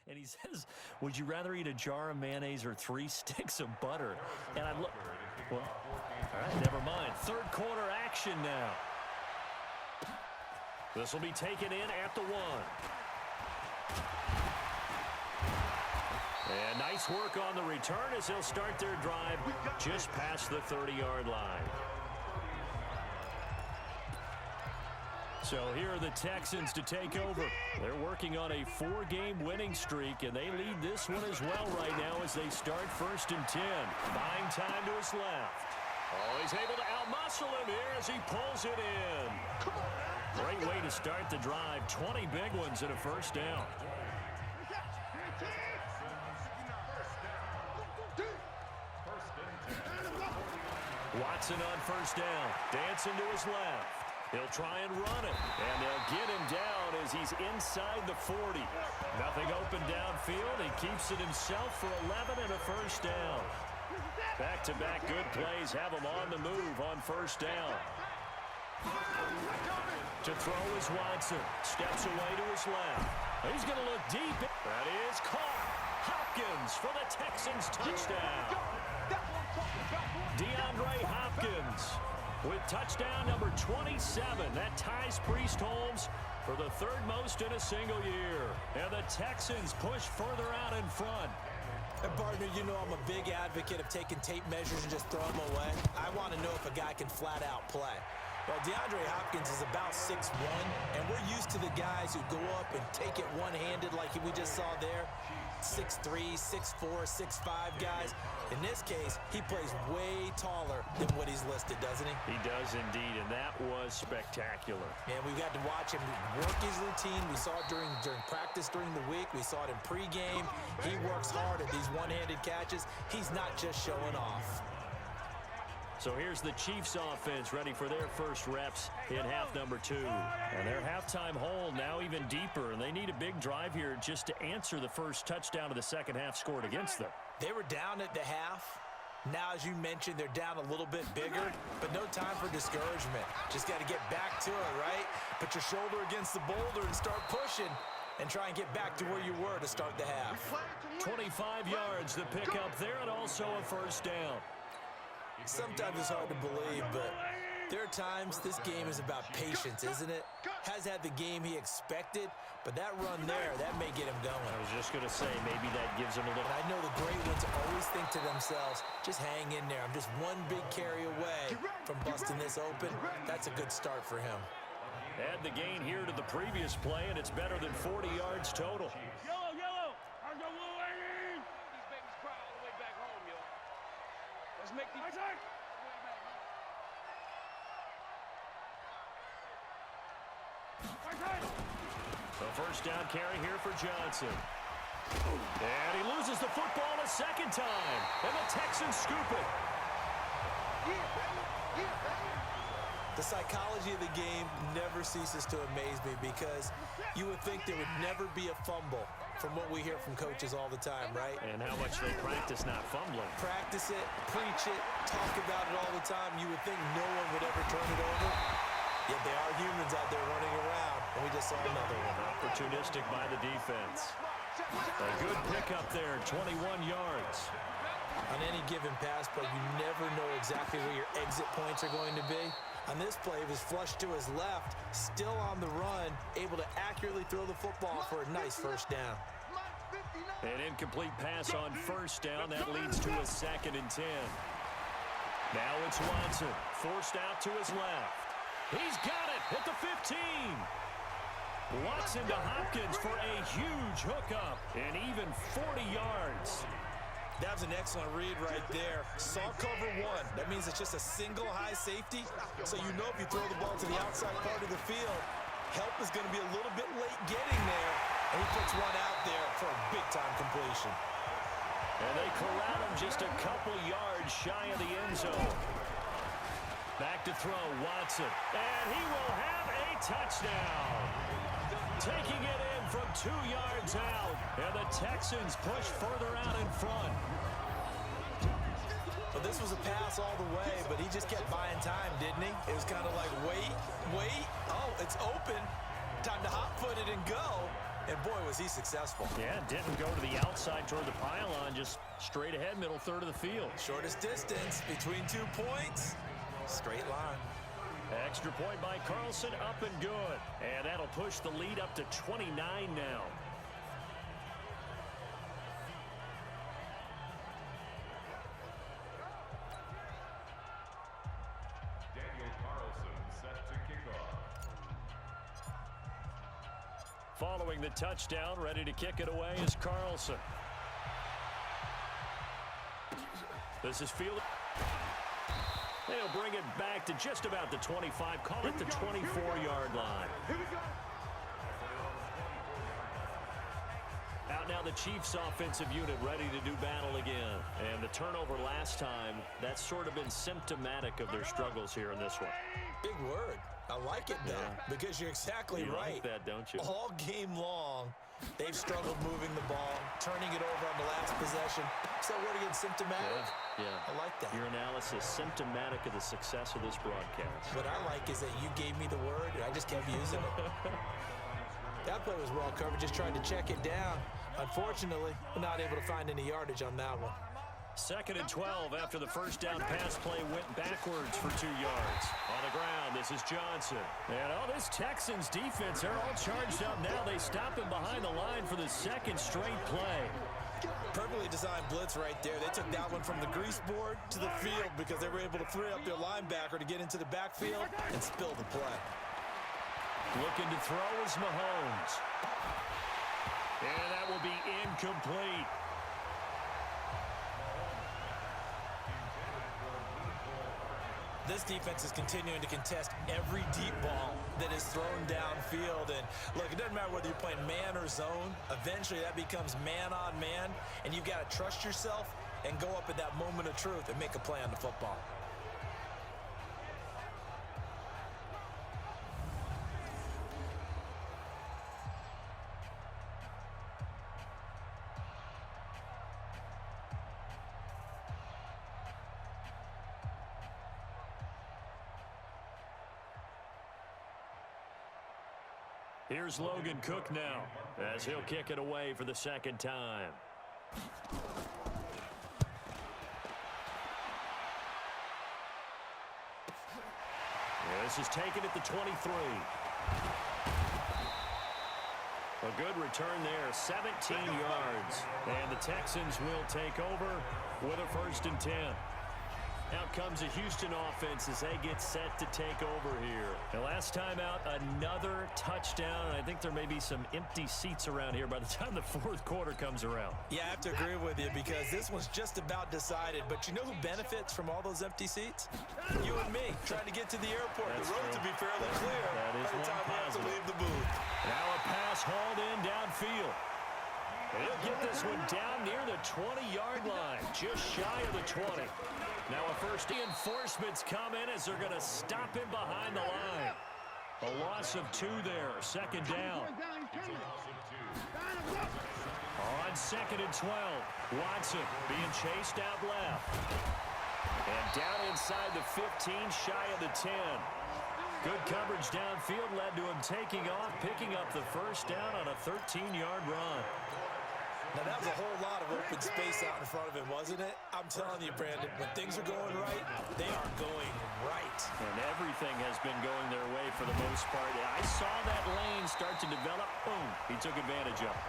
And he says, would you rather eat a jar of mayonnaise or 3 sticks of butter? And I look, well, all right, never mind. Third quarter action now. This will be taken in at the 1. And nice work on the return as they'll start their drive just past the 30-yard line. So here are the Texans to take over. They're working on a 4-game winning streak, and they lead this one as well right now as they start 1st and 10. Buying time to his left. Oh, he's able to outmuscle him here as he pulls it in. Great way to start the drive. 20 big ones and a first down. Watson on first down. Dancing to his left. He'll try and run it. And they'll get him down as he's inside the 40. Nothing open downfield. He keeps it himself for 11 and a first down. Back-to-back good plays have him on the move on first down. To throw is Watson. Steps away to his left. He's going to look deep. That is caught. Hopkins for the Texans touchdown. DeAndre Hopkins with touchdown number 27. That ties Priest Holmes for the 3rd most in a single year. And the Texans push further out in front. And partner, you know I'm a big advocate of taking tape measures and just throw them away. I want to know if a guy can flat out play. Well, DeAndre Hopkins is about 6'1", and we're used to the guys who go up and take it one-handed like we just saw there. 6'3", 6'4", 6'5" guys. In this case, he plays way taller than what he's listed, doesn't he? He does indeed, and that was spectacular. And we've got to watch him work his routine. We saw it during practice during the week. We saw it in pregame. He works hard at these one-handed catches. He's not just showing off. So here's the Chiefs offense ready for their first reps in half number 2. And their halftime hole now even deeper, and they need a big drive here just to answer the first touchdown of the second half scored against them. They were down at the half. Now, as you mentioned, they're down a little bit bigger, but no time for discouragement. Just got to get back to it, right? Put your shoulder against the boulder and start pushing and try and get back to where you were to start the half. 25 yards the pickup there, and also a first down. Sometimes it's hard to believe, but there are times this game is about patience, isn't it? Has had the game he expected, but that run there, that may get him going. I was just going to say, maybe that gives him a little... And I know the great ones always think to themselves, just hang in there. I'm just one big carry away from busting this open. That's a good start for him. Add the gain here to the previous play, and it's better than 40 yards total. Yellow! I got little lane! These babies cry all the way back home, yo. Let's make these... The first down carry here for Johnson. And he loses the football a second time. And the Texans scoop it. The psychology of the game never ceases to amaze me because you would think there would never be a fumble from what we hear from coaches all the time, right? And how much they practice not fumbling. Practice it, preach it, talk about it all the time. You would think no one would ever turn it over. Yet there are humans out there running around, and we just saw another one. Opportunistic by the defense. A good pickup there, 21 yards. On any given pass play, you never know exactly where your exit points are going to be. On this play, it was flushed to his left, still on the run, able to accurately throw the football for a nice first down. An incomplete pass on first down. That leads to a 2nd and 10. Now it's Watson, forced out to his left. He's got it at the 15. Watson to Hopkins for a huge hookup and even 40 yards. That was an excellent read right there. Saw cover 1. That means it's just a single high safety. So you know if you throw the ball to the outside part of the field, help is going to be a little bit late getting there. And he puts one out there for a big-time completion. And they corral him just a couple yards shy of the end zone. Back to throw, Watson. And he will have a touchdown. Taking it in from 2 yards out. And the Texans push further out in front. Well, this was a pass all the way, but he just kept buying time, didn't he? It was kind of like, wait. Oh, it's open. Time to hot-foot it and go. And boy, was he successful. Yeah, didn't go to the outside toward the pylon, just straight ahead, middle third of the field. Shortest distance between 2 points. Straight line. Extra point by Carlson, up and good. And that'll push the lead up to 29 now. Following the touchdown, ready to kick it away is Carlson. This is fielded. They'll bring it back to just about the 25. Call it the 24-yard line. Out now the Chiefs offensive unit ready to do battle again. And the turnover last time, that's sort of been symptomatic of their struggles here in this one. Big word. I like it, though, because you're exactly right. You like that, don't you? All game long, they've struggled moving the ball, turning it over on the last possession. So word again, symptomatic? Yeah. I like that. Your analysis, symptomatic of the success of this broadcast. What I like is that you gave me the word, and I just kept using it. That play was well covered, just trying to check it down. Unfortunately, we're not able to find any yardage on that one. 2nd and 12 after the first down pass play went backwards for 2 yards. On the ground, this is Johnson. And this Texans defense, they're all charged up now. They stop him behind the line for the second straight play. Perfectly designed blitz right there. They took that one from the grease board to the field because they were able to free up their linebacker to get into the backfield and spill the play. Looking to throw is Mahomes. And that will be incomplete. This defense is continuing to contest every deep ball that is thrown downfield. And look, it doesn't matter whether you're playing man or zone. Eventually that becomes man on man, and you've got to trust yourself and go up at that moment of truth and make a play on the football. Here's Logan Cook now, as he'll kick it away for the second time. This is taken at the 23. A good return there, 17 yards. And the Texans will take over with a 1st and 10. Out comes a Houston offense as they get set to take over here. And last time out, another touchdown. And I think there may be some empty seats around here by the time the 4th quarter comes around. Yeah, I have to agree with you because this one's just about decided. But you know who benefits from all those empty seats? You and me, trying to get to the airport. That's the road true. to be fairly clear That is by the time we have to leave the booth. Now a pass hauled in downfield. He'll get this one down near the 20-yard line, just shy of the 20. Now a first reinforcements come in as they're going to stop him behind the line. A loss of 2 there, 2nd down. On 2nd and 12, Watson being chased out left. And down inside the 15, shy of the 10. Good coverage downfield led to him taking off, picking up the first down on a 13-yard run. Now, that was a whole lot of open space out in front of him, wasn't it? I'm telling you, Brandon, when things are going right, they are going right. And everything has been going their way for the most part. I saw that lane start to develop. Boom. He took advantage of it.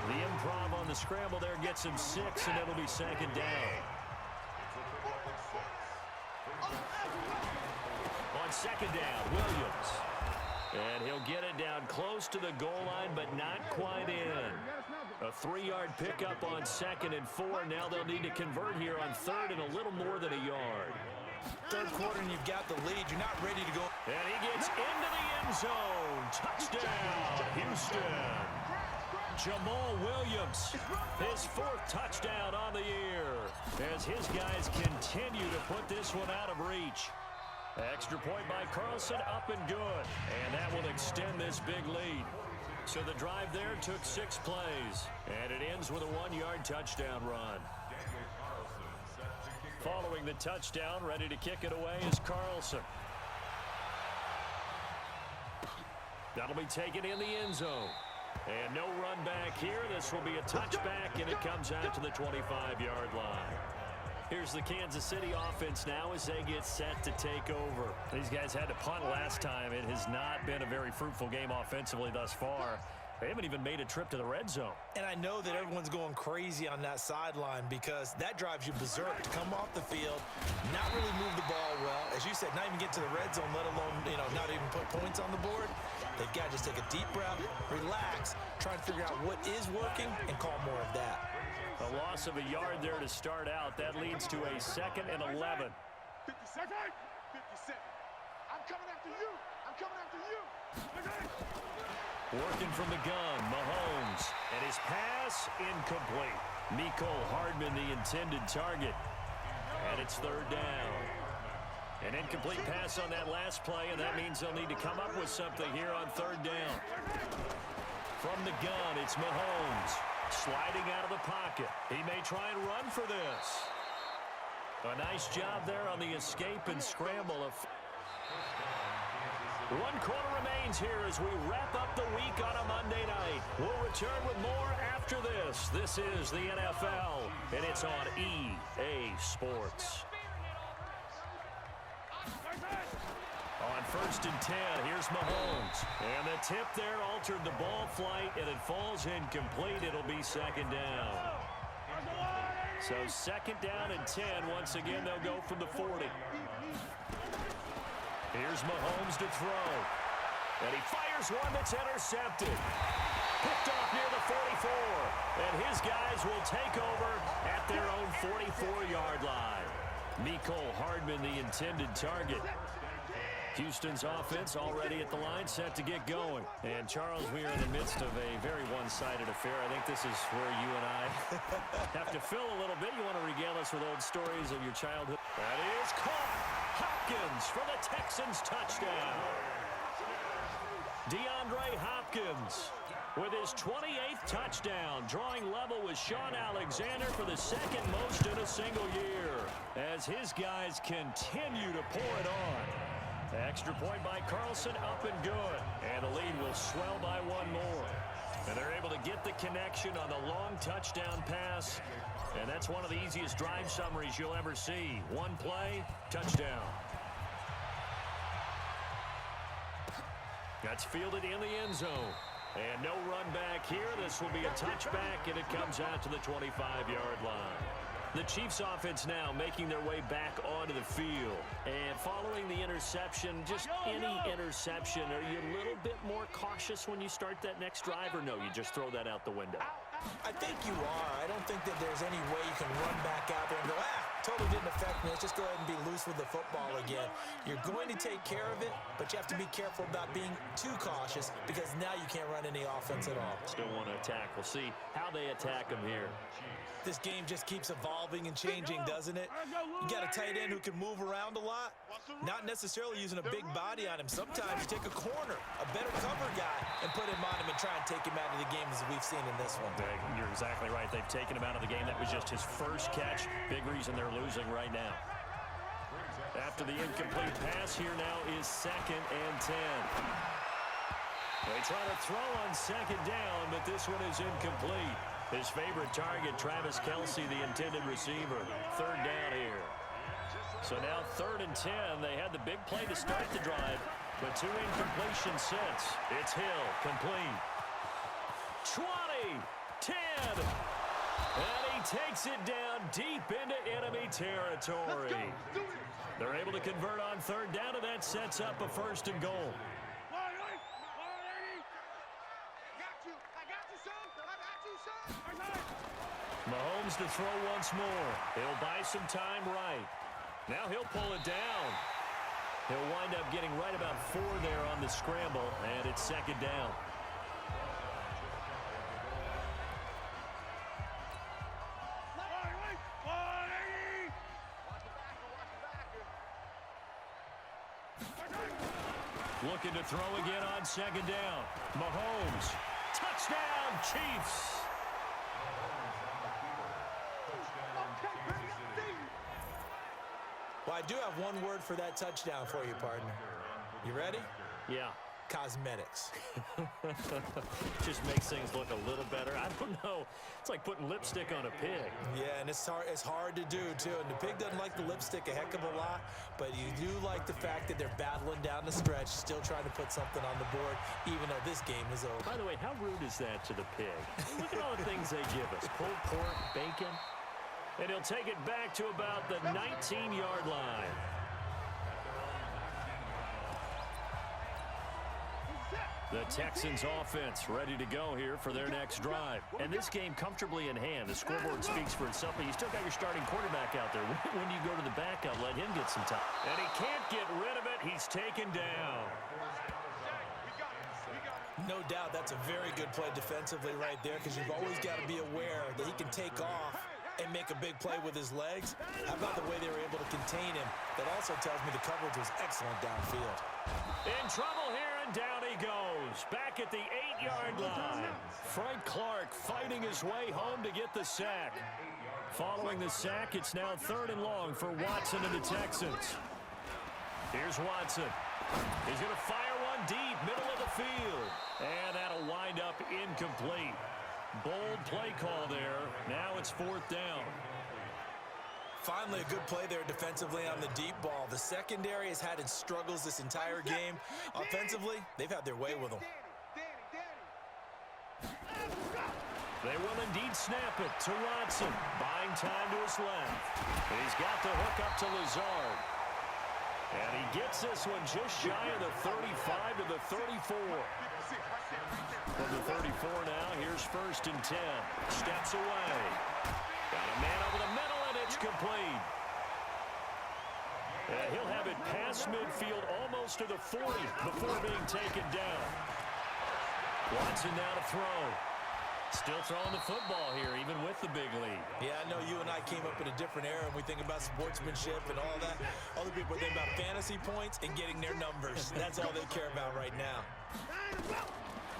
The improv on the scramble there gets him 6, and it'll be 2nd down. On 2nd down, Williams. And he'll get it down close to the goal line, but not quite in. A 3-yard pickup on 2nd and 4. Now they'll need to convert here on 3rd and a little more than a yard. 3rd quarter and you've got the lead. You're not ready to go. And he gets into the end zone. Touchdown, Houston. Jamal Williams, his 4th touchdown on the year, as his guys continue to put this one out of reach. Extra point by Carlson, up and good. And that will extend this big lead. So the drive there took 6 plays. And it ends with a 1-yard touchdown run. Following the touchdown, ready to kick it away is Carlson. That'll be taken in the end zone. And no run back here. This will be a touchback, and it comes out to the 25-yard line. Here's the Kansas City offense now as they get set to take over. These guys had to punt last time. It has not been a very fruitful game offensively thus far. They haven't even made a trip to the red zone. And I know that everyone's going crazy on that sideline because that drives you berserk to come off the field, not really move the ball well. As you said, not even get to the red zone, let alone, not even put points on the board. They've got to just take a deep breath, relax, try and figure out what is working, and call more of that. A loss of a yard there to start out. That leads to a 2nd and 11. 57. 57. I'm coming after you. I'm coming after you. Working from the gun, Mahomes. And his pass incomplete. Mecole Hardman, the intended target. And it's 3rd down. An incomplete pass on that last play, and that means they'll need to come up with something here on 3rd down. From the gun, it's Mahomes. Sliding out of the pocket. He may try and run for this. A nice job there on the escape and scramble. 1 quarter remains here as we wrap up the week on a Monday night. We'll return with more after this. This is the NFL, and it's on EA Sports. On 1st and 10, here's Mahomes. And the tip there altered the ball flight, and it falls incomplete. It'll be 2nd down. So 2nd down and 10. Once again, they'll go from the 40. Here's Mahomes to throw. And he fires one that's intercepted. Picked off near the 44. And his guys will take over at their own 44-yard line. Mecole Hardman, the intended target. Houston's offense already at the line, set to get going. And, Charles, we are in the midst of a very one-sided affair. I think this is where you and I have to fill a little bit. You want to regale us with old stories of your childhood. That is caught. Hopkins for the Texans touchdown. DeAndre Hopkins with his 28th touchdown, drawing level with Shaun Alexander for the 2nd most in a single year as his guys continue to pour it on. The extra point by Carlson, up and good. And the lead will swell by 1 more. And they're able to get the connection on the long touchdown pass. And that's one of the easiest drive summaries you'll ever see. 1 play, touchdown. That's fielded in the end zone. And no run back here. This will be a touchback, and it comes out to the 25-yard line. The Chiefs offense now making their way back onto the field. And following the interception, just any interception, are you a little bit more cautious when you start that next drive, or no, you just throw that out the window? I think you are. I don't think that there's any way you can run back out there and go, totally didn't affect me. Let's just go ahead and be loose with the football again. You're going to take care of it, but you have to be careful about being too cautious because now you can't run any offense at all. Still want to attack. We'll see how they attack them here. This game just keeps evolving and changing, doesn't it? You got a tight end who can move around a lot, not necessarily using a big body on him. Sometimes you take a corner, a better cover guy, and put him on him and try and take him out of the game as we've seen in this one. You're exactly right. They've taken him out of the game. That was just his first catch. Big reason they're losing right now. After the incomplete pass, here now is 2nd and 10. They try to throw on 2nd down, but this one is incomplete. His favorite target, Travis Kelce, the intended receiver. 3rd down here. So now 3rd and 10. They had the big play to start the drive, but 2 incompletions since. It's Hill, complete. 20, 10, and he takes it down deep into enemy territory. They're able to convert on 3rd down, and that sets up a 1st and goal. Mahomes to throw once more. He'll buy some time right. Now he'll pull it down. He'll wind up getting right about 4 there on the scramble, and it's 2nd down. Looking to throw again on 2nd down. Mahomes. Touchdown, Chiefs. Well, I do have one word for that touchdown for you, partner. You ready? Yeah. cosmetics. Just makes things look a little better. I don't know. It's like putting lipstick on a pig. Yeah, and it's hard to do, too. And the pig doesn't like the lipstick a heck of a lot, but you do like the fact that they're battling down the stretch, still trying to put something on the board, even though this game is over. By the way, how rude is that to the pig? Look at all the things they give us. Pulled pork, bacon. And he'll take it back to about the 19-yard line. The Texans offense ready to go here for their next drive. And this game comfortably in hand. The scoreboard speaks for itself, but you still got your starting quarterback out there. When you go to the backup, let him get some time. And he can't get rid of it. He's taken down. No doubt that's a very good play defensively right there, because you've always got to be aware that he can take off and make a big play with his legs. How about the way they were able to contain him? That also tells me the coverage was excellent downfield. In trouble here, and down he goes. Back at the 8-yard line. Frank Clark fighting his way home to get the sack. Following the sack, it's now 3rd and long for Watson and the Texans. Here's Watson. He's going to fire one deep, middle of the field. And that'll wind up incomplete. Bold play call there. Now it's 4th down. Finally, a good play there defensively on the deep ball. The secondary has had its struggles this entire game. Offensively, they've had their way with them. They will indeed snap it to Watson. Buying time to his left. He's got the hook up to Lazard. And he gets this one just shy of the 35 to the 34. From the 34 now, here's 1st and 10. Steps away. Got a man over the middle, and it's complete. And he'll have it past midfield almost to the 40 before being taken down. Watson now to throw. Still throwing the football here, even with the big lead. Yeah, I know you and I came up in a different era, and we think about sportsmanship and all that. Other people think about fantasy points and getting their numbers. That's all they care about right now.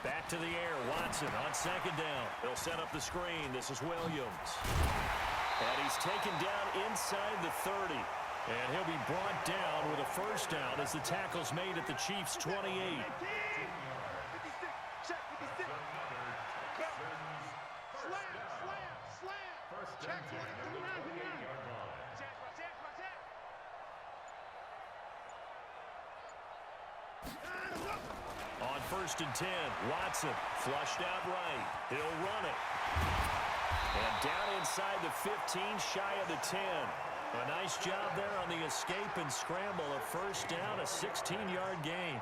Back to the air, Watson on 2nd down. He'll set up the screen. This is Williams. And he's taken down inside the 30. And he'll be brought down with a 1st down as the tackle's made at the Chiefs' 28. On 1st and 10, Watson flushed out right. He'll run it. And down inside the 15, shy of the 10. A nice job there on the escape and scramble. A 1st down, a 16-yard gain.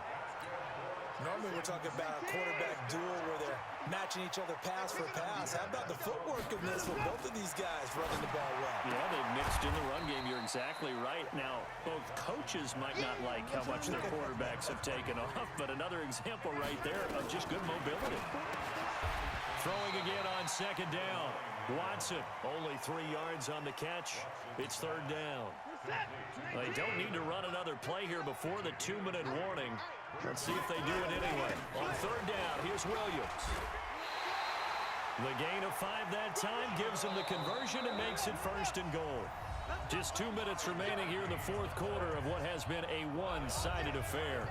Normally we're talking about a quarterback duel where they're matching each other pass for pass. How about the footwork in this with both of these guys running the ball well? Yeah, they've mixed in the run game. You're exactly right. Now, both coaches might not like how much their quarterbacks have taken off, but another example right there of just good mobility. Throwing again on 2nd down. Watson, only 3 yards on the catch. It's 3rd down. They don't need to run another play here before the 2-minute warning. Let's see if they do it anyway. On 3rd down, here's Williams. The gain of 5 that time gives them the conversion and makes it 1st and goal. Just 2 minutes remaining here in the 4th quarter of what has been a one-sided affair.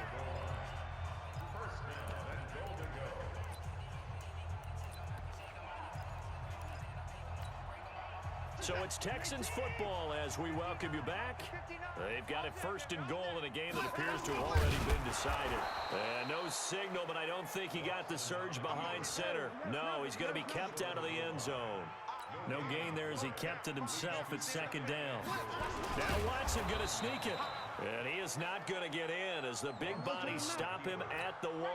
So it's Texans football as we welcome you back. They've got it 1st and goal in a game that appears to have already been decided. And no signal, but I don't think he got the surge behind center. No, he's going to be kept out of the end zone. No gain there as he kept it himself at 2nd down. Now Watson going to sneak it. And he is not going to get in as the big bodies stop him at the 1.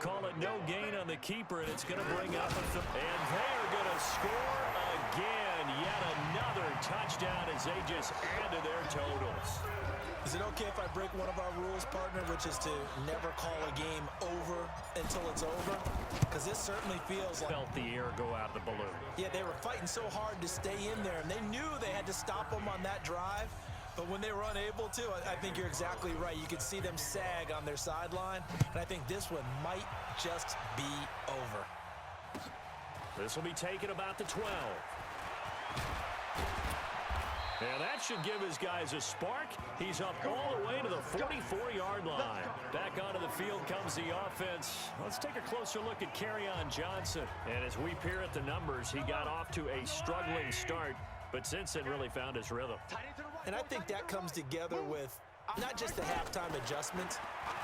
Call it no gain on the keeper, and it's going to bring up and they are going to score again. Yet another touchdown as they just added their totals. Is it okay if I break one of our rules, partner, which is to never call a game over until it's over? Because this certainly feels like... Felt the air go out of the balloon. Yeah, they were fighting so hard to stay in there, and they knew they had to stop them on that drive. But when they were unable to, I think you're exactly right. You could see them sag on their sideline, and I think this one might just be over. This will be taken about the 12. And that should give his guys a spark. He's up all the way to the 44-yard line. Back onto the field comes the offense. Let's take a closer look at Kerryon Johnson. And as we peer at the numbers, he got off to a struggling start, but since then really found his rhythm. And I think that comes together with not just the halftime adjustments,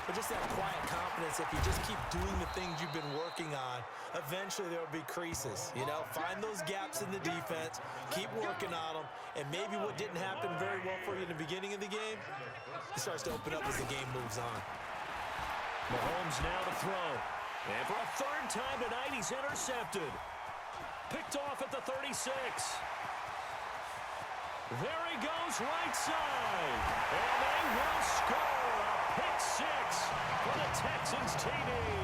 but just that quiet confidence. If you just keep doing the things you've been working on, eventually there will be creases. You know, find those gaps in the defense, keep working on them, and maybe what didn't happen very well for you in the beginning of the game, it starts to open up as the game moves on. Mahomes now to throw. And for a third time tonight, he's intercepted. Picked off at the 36. There he goes, right side. And they will score a pick six for the Texans TD.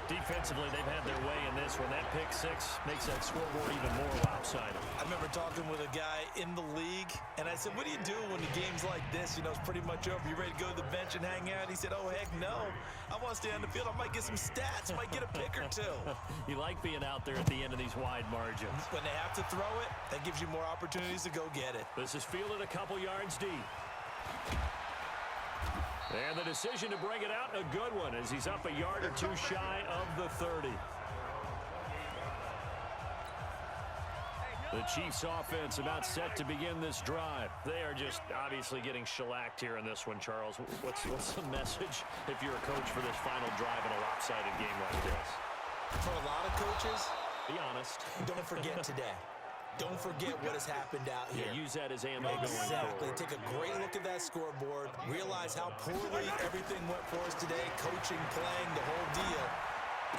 Defensively, they've had their way in this one. That pick six makes that scoreboard even more lopsided. I remember talking with a guy in the league, and I said, what do you do when the game's like this? You know, it's pretty much over. You ready to go to the bench and hang out? He said, oh, heck no. I want to stay on the field. I might get some stats. Might get a pick or two. You like being out there at the end of these wide margins. When they have to throw it, that gives you more opportunities to go get it. This is fielded a couple yards deep. And the decision to bring it out, a good one, as he's up a yard or two shy of the 30. The Chiefs offense about set to begin this drive. They are just obviously getting shellacked here in this one, Charles. What's the message if you're a coach for this final drive in a lopsided game like this? For a lot of coaches, be honest. Don't forget today. Don't forget what has happened out here. Yeah, use that as ammo going Exactly. forward. Take a great look at that scoreboard. Realize how poorly everything went for us today. Coaching, playing, the whole deal.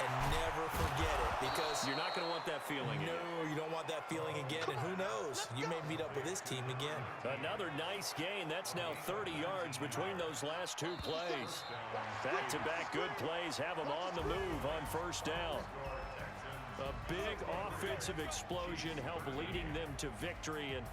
And never forget it, because you're not going to want that feeling again. No, you don't want that feeling again. And who knows? You may meet up with this team again. Another nice gain. That's now 30 yards between those last two plays. Back-to-back good plays have them on the move on first down. A big offensive explosion helped leading them to victory, and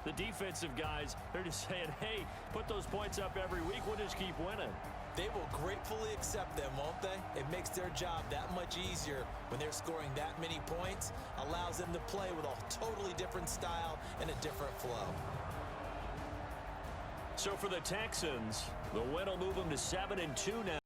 the defensive guys, they're just saying, hey, put those points up every week, we'll just keep winning. They will gratefully accept them, won't they? It makes their job that much easier when they're scoring that many points, allows them to play with a totally different style and a different flow. So for the Texans, the win will move them to 7-2 now.